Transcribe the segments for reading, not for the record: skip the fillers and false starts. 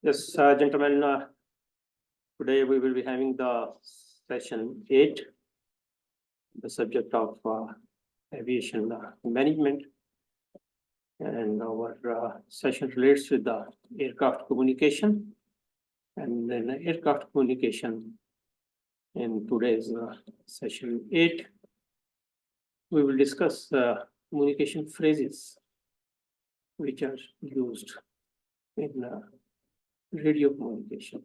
Yes, gentlemen, today we will be having the session 8, the subject of aviation management. And our session relates with the aircraft communication. And then aircraft communication in today's session 8, we will discuss communication phrases which are used in radio communication.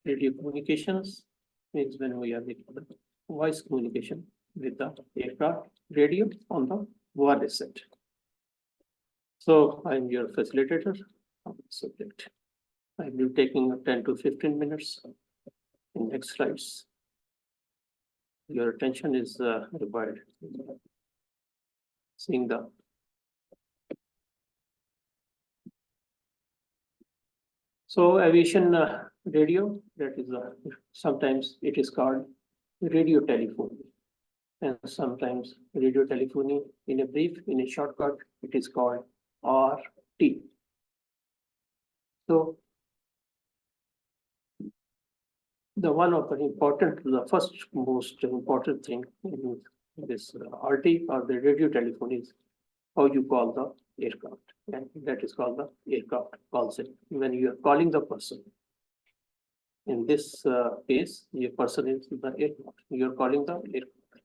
Radio communications means when we are making the voice communication with the aircraft radio on the wireless set. So I'm your facilitator of the subject. I will be taking 10 to 15 minutes in next slides. Your attention is required. Seeing the aviation radio, that is sometimes it is called radio telephony, and sometimes radio telephony in a brief, in a shortcut, it is called RT. So the one of the first most important thing in this RT or the radio telephony is how you call the aircraft, and that is called the aircraft call sign. When you are calling the person, in this case, your person is the aircraft. You are calling the aircraft.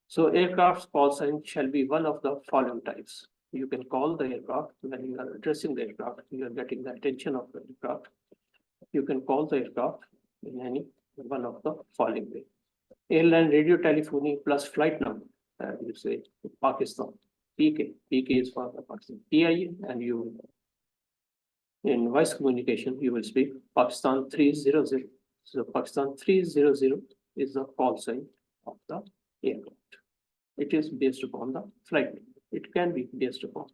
So aircraft's call sign shall be one of the following types. You can call the aircraft when you are addressing the aircraft. You are getting the attention of the aircraft. You can call the aircraft in any one of the following way. Airline radio telephony plus flight number. You say Pakistan. PK is for the Pakistan. PIA, and you in voice communication you will speak Pakistan 300. So Pakistan 300 is the call sign of the aircraft. It is based upon the flight number. It can be based upon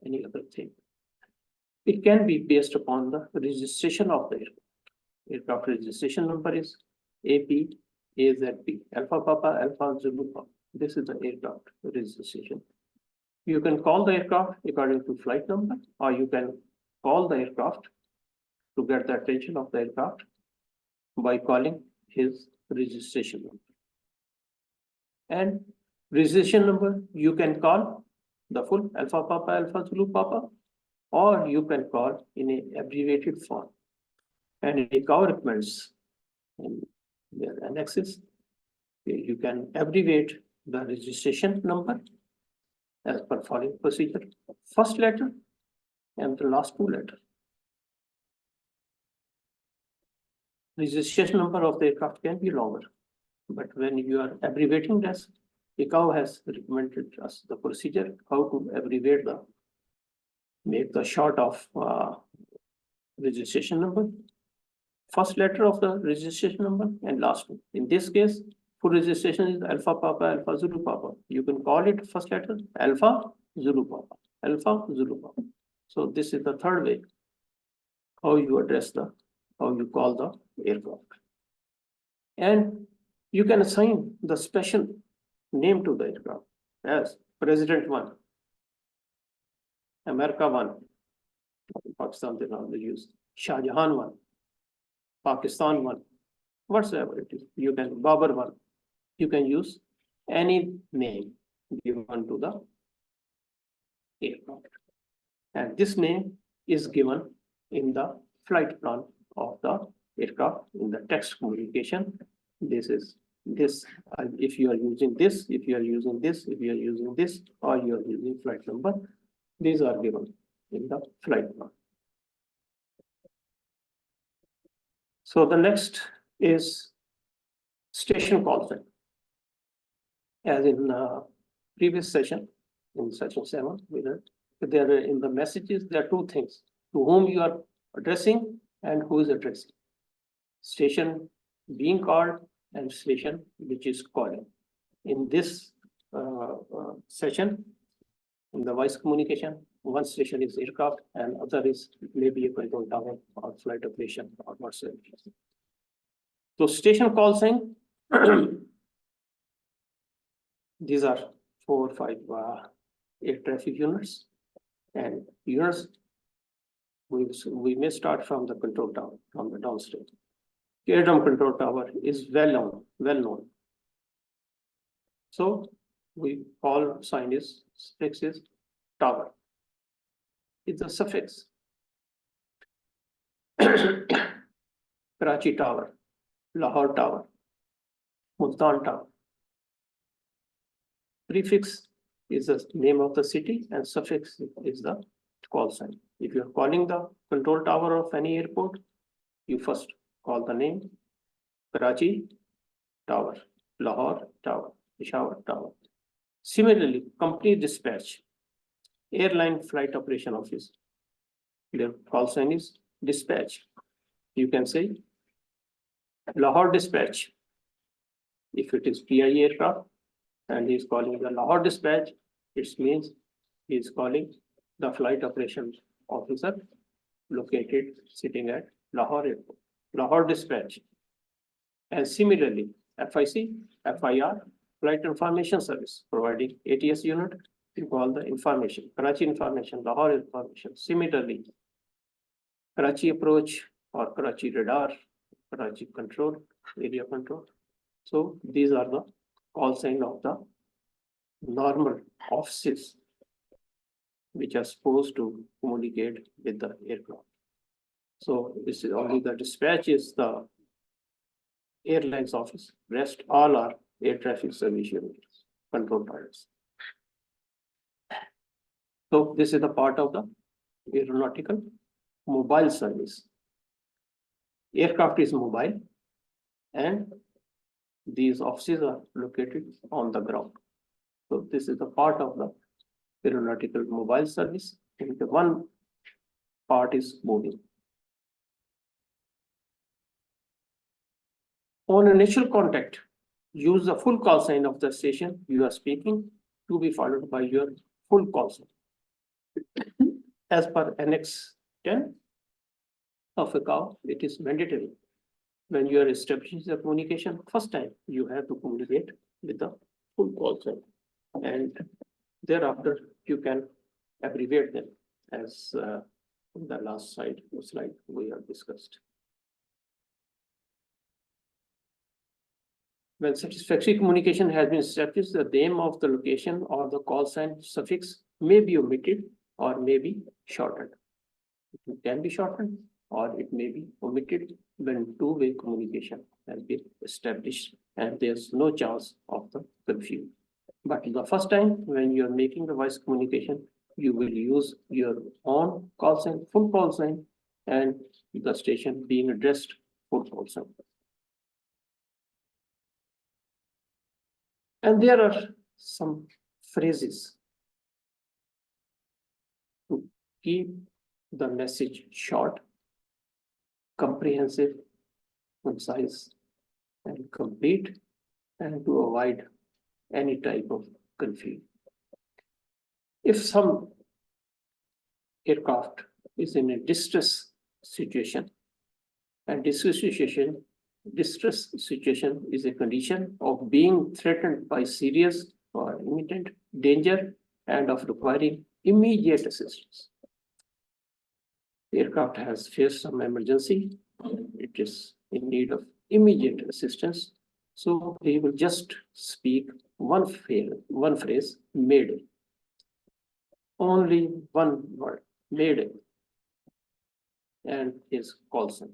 any other thing. It can be based upon the registration of the aircraft. Aircraft registration number is AP AZP, Alpha Papa, Alpha Zulu Papa. This is the aircraft registration. You can call the aircraft according to flight number, or you can call the aircraft to get the attention of the aircraft by calling his registration number. And registration number, you can call the full Alpha Papa, Alpha Zulu Papa, or you can call in an abbreviated form. And in ICAO recommends in their annexes, you can abbreviate the registration number as per following procedure: first letter and the last two letters. Registration number of the aircraft can be longer, but when you are abbreviating this, ICAO has recommended us the procedure how to abbreviate make the short of registration number, first letter of the registration number, and last one. In this case, full registration is Alpha Papa, Alpha Zulu Papa. You can call it first letter Alpha Zulu Papa, Alpha Zulu Papa. So this is the third way how you address how you call the aircraft. And you can assign the special name to the aircraft as President 1, America 1, Pakistan they normally use Shah Jahan 1, Pakistan 1, whatsoever it is. You can Babar 1. You can use any name given to the aircraft. And this name is given in the flight plan of the aircraft in the text communication. This is this. If you are using this, if you are using this, if you are using this, or you are using flight number, these are given in the flight plan. So the next is station call sign. As in previous session, in session 7, there are in the messages, there are two things: to whom you are addressing and who is addressing. Station being called and station which is calling. In this session, in the voice communication, one station is aircraft and other is maybe a control tower or flight operation or whatsoever. So station call sign, these are 4 or 5 air traffic units, and units we may start from the control tower, from the downstream. Aerodrome control tower is well known. So we call sign is suffix is tower. It's a suffix. Karachi Tower, Lahore Tower, Multan Tower. Prefix is the name of the city and suffix is the call sign. If you're calling the control tower of any airport, you first call the name Karachi Tower, Lahore Tower, Peshawar Tower. Similarly, company dispatch, airline flight operation office. Their call sign is dispatch. You can say Lahore dispatch. If it is PI aircraft and he is calling the Lahore dispatch, it means he is calling the flight operations officer located sitting at Lahore airport, Lahore dispatch. And similarly, FIC, FIR, flight information service, providing ATS unit, you call the information, Karachi information, Lahore information. Similarly, Karachi approach or Karachi radar, Karachi control, area control. So these are the call sign of the normal offices which are supposed to communicate with the aircraft. So this is only the dispatch is the airlines office. Rest all are air traffic service units, control towers. So this is the part of the aeronautical mobile service. Aircraft is mobile and these offices are located on the ground. So this is the part of the aeronautical mobile service, and the one part is moving. On initial contact, use the full call sign of the station you are speaking to be followed by your full call sign. As per Annex 10 of FCILT, it is mandatory. When you are establishing the communication, first time you have to communicate with the full call sign. And thereafter, you can abbreviate them as in the last slide we have discussed. When satisfactory communication has been established, the name of the location or the call sign suffix may be omitted or may be shortened. It can be shortened or it may be omitted when two-way communication has been established and there's no chance of the confusion. But the first time when you're making the voice communication, you will use your own call sign, full call sign, and the station being addressed full call sign. And there are some phrases to keep the message short, comprehensive, concise, and complete, and to avoid any type of confusion. If some aircraft is in a distress situation, and distress situation is a condition of being threatened by serious or imminent danger and of requiring immediate assistance. The aircraft has faced some emergency, it is in need of immediate assistance. So he will just speak one phrase, Mayday. Only one word, Mayday. And his call sign.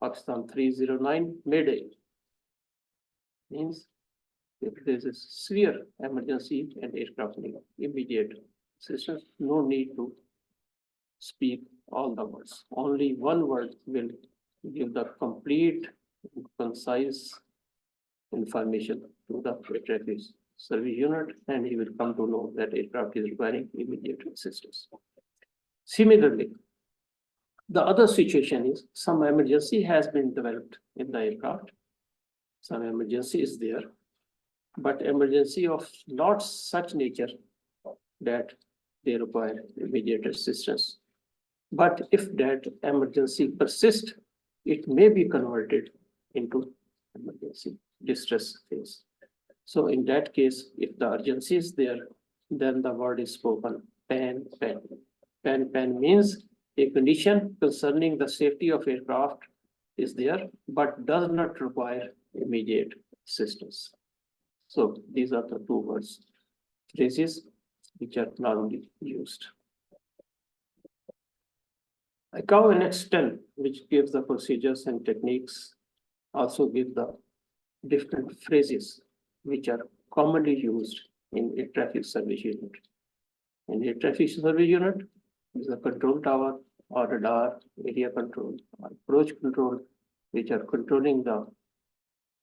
Pakistan 309 Mayday means if there is a severe emergency and aircraft need immediate assistance, no need to speak all the words. Only one word will give the complete, concise information to the air traffic service unit, and he will come to know that aircraft is requiring immediate assistance. Similarly, the other situation is some emergency has been developed in the aircraft. Some emergency is there, but emergency of not such nature that they require immediate assistance. But if that emergency persists, it may be converted into emergency distress phase. So in that case, if the urgency is there, then the word is spoken, pan, pan. Pan, pan means A condition concerning the safety of aircraft is there, but does not require immediate assistance. So these are the two words, phrases which are normally used. ICAO Annex 10, which gives the procedures and techniques, also give the different phrases which are commonly used in a traffic service unit. In a traffic service unit is a control tower or radar, area control, or approach control, which are controlling the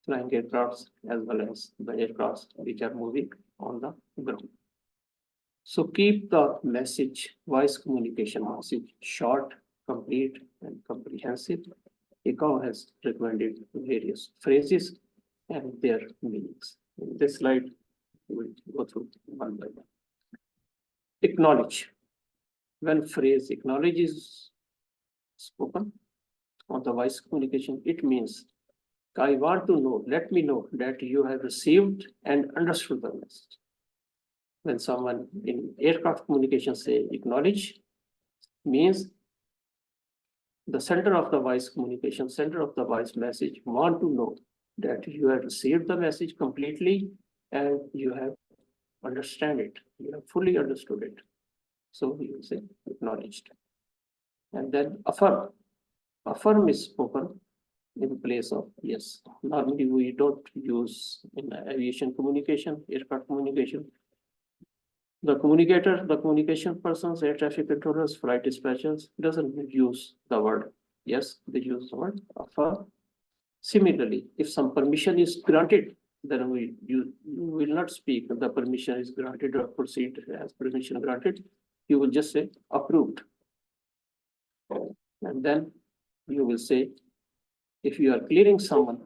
flying aircrafts as well as the aircrafts which are moving on the ground. So keep the message, voice communication message short, complete, and comprehensive. ICAO has recommended various phrases and their meanings. In this slide, we will go through one by one. Acknowledge. When phrase acknowledge is spoken on the voice communication, it means I want to know, let me know that you have received and understood the message. When someone in aircraft communication say acknowledge, means the center of the voice communication, center of the voice message want to know that you have received the message completely and you have understand it, you have fully understood it. So we will say acknowledged. And then affirm. Affirm is spoken in place of yes. Normally we don't use in aviation communication, aircraft communication. The communicator, the communication persons, air traffic controllers, flight dispatchers doesn't use the word yes, they use the word affirm. Similarly, if some permission is granted, then you will not speak the permission is granted or proceed as permission granted. You will just say approved. And then you will say, if you are clearing someone,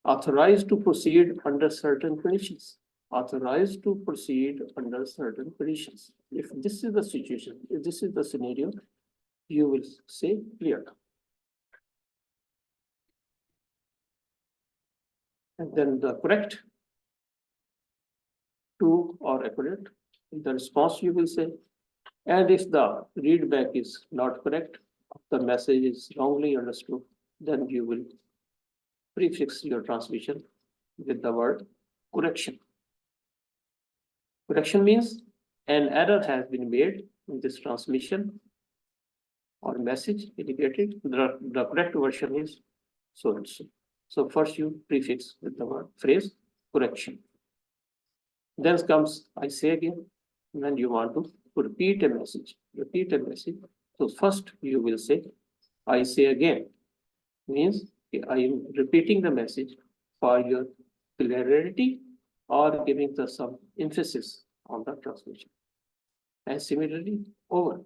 authorized to proceed under certain conditions. Authorized to proceed under certain conditions. If this is the situation, if this is the scenario, you will say cleared. And then the correct, true or accurate, the response you will say. And if the readback is not correct, the message is wrongly understood, then you will prefix your transmission with the word correction. Correction means an error has been made in this transmission or message indicated. The correct version is so and so. So first you prefix with the word phrase correction. Then comes I say again, when you want to repeat a message. Repeat a message. So first you will say I say again, means I am repeating the message for your clarity or giving the some emphasis on the transmission. And similarly, over.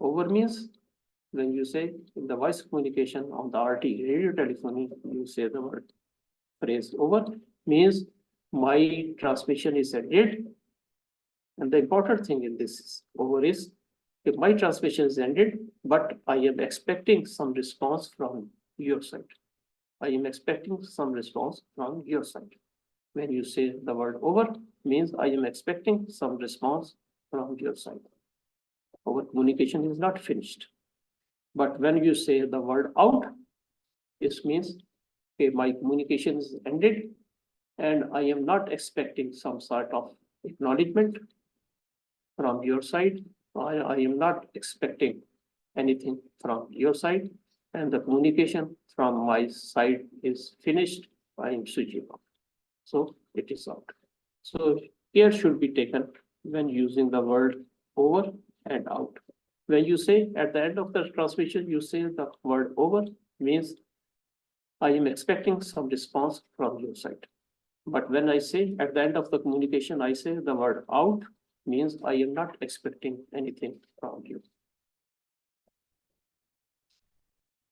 Over means when you say in the voice communication on the RT, radio telephony, you say the word phrase over means my transmission is ended. And the important thing in this is over is if my transmission is ended, but I am expecting some response from your side. I am expecting some response from your side. When you say the word over means I am expecting some response from your side. Our communication is not finished. But when you say the word out, this means okay, my communication is ended and I am not expecting some sort of acknowledgement from your side. I am not expecting anything from your side, and the communication from my side is finished. I am switching off. So it is out. So care should be taken when using the word over and out. When you say at the end of the transmission, you say the word over means I am expecting some response from your side. But when I say at the end of the communication, I say the word out means I am not expecting anything from you.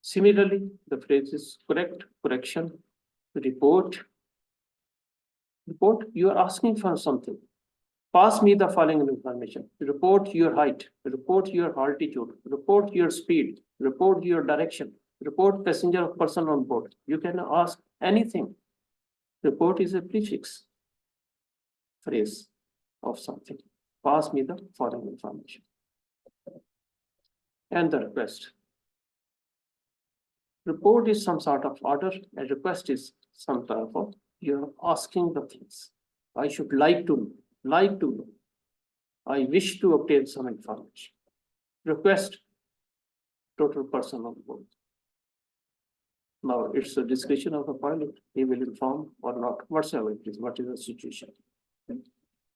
Similarly, the phrase is correct, correction, report. Report, you are asking for something. Pass me the following information. Report your height, report your altitude, report your speed, report your direction, report passenger or person on board. You can ask anything. Report is a prefix phrase of something. Pass me the following information. and the request. Report is some sort of order, and request is some type of you're asking the things. I should like to know. I wish to obtain some information. Request, total person on board. Now it's a discretion of the pilot. He will inform or not, whatsoever it is, what is the situation.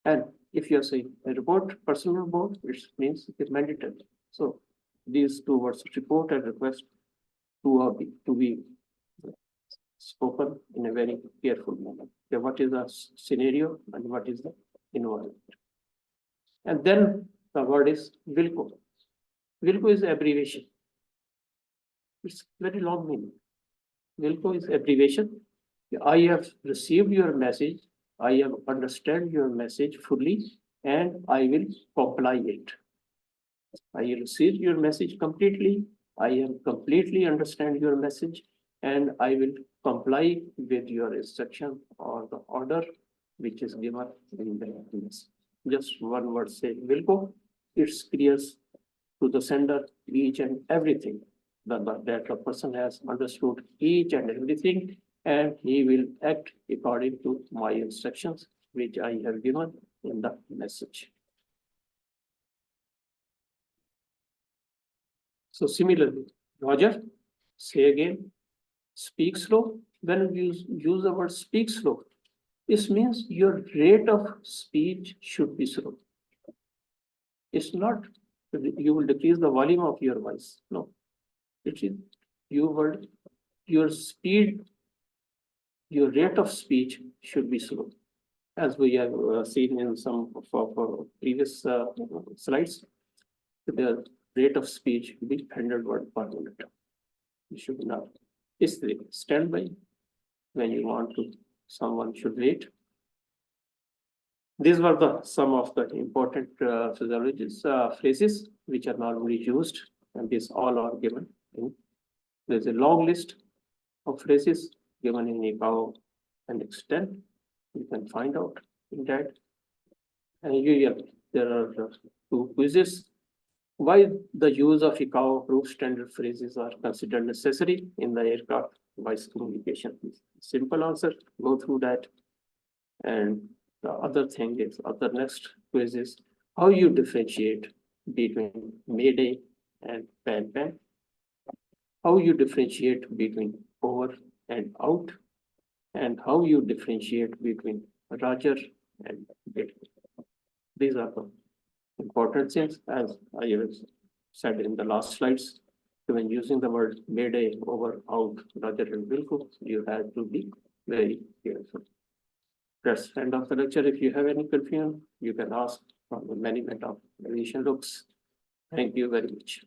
And if you are saying a report, person on board, it means it's mandatory. So these two words, report and request, to be spoken in a very careful manner. Okay, what is the scenario and what is the environment? And then the word is WILCO. WILCO is abbreviation. It's very long meaning. WILCO is abbreviation. I have received your message. I have understand your message fully, and I will comply it. I received your message completely. I have completely understand your message, and I will comply with your instruction or the order which is given in the message. Just one word, say WILCO. It clears to the sender each and everything that the person has understood each and everything, and he will act according to my instructions which I have given in the message. So similarly, Roger, say again, speak slow. When you use the word speak slow, this means your rate of speech should be slow. It's not you will decrease the volume of your voice. No, it is your speed, your rate of speech should be slow. As we have seen in some of our previous slides, the rate of speech will be 100 words per minute. You should not. Is the standby when you want to, someone should wait. These were some of the important phrases which are normally used, and these all are given. There's a long list of phrases given in ICAO and extent. You can find out in that. And usually there are two quizzes. Why the use of ICAO approved standard phrases are considered necessary in the aircraft voice communication? Simple answer, go through that. And the other thing is, other next quiz is how you differentiate between Mayday and Pan. How you differentiate between over and out, and how you differentiate between Roger and Bit. These are the important things, as I have said in the last slides. When using the word Mayday, over, out, Roger and WILCO, you have to be very careful. That's the end of the lecture. If you have any confusion, you can ask from the management of aviation looks. Thank you very much.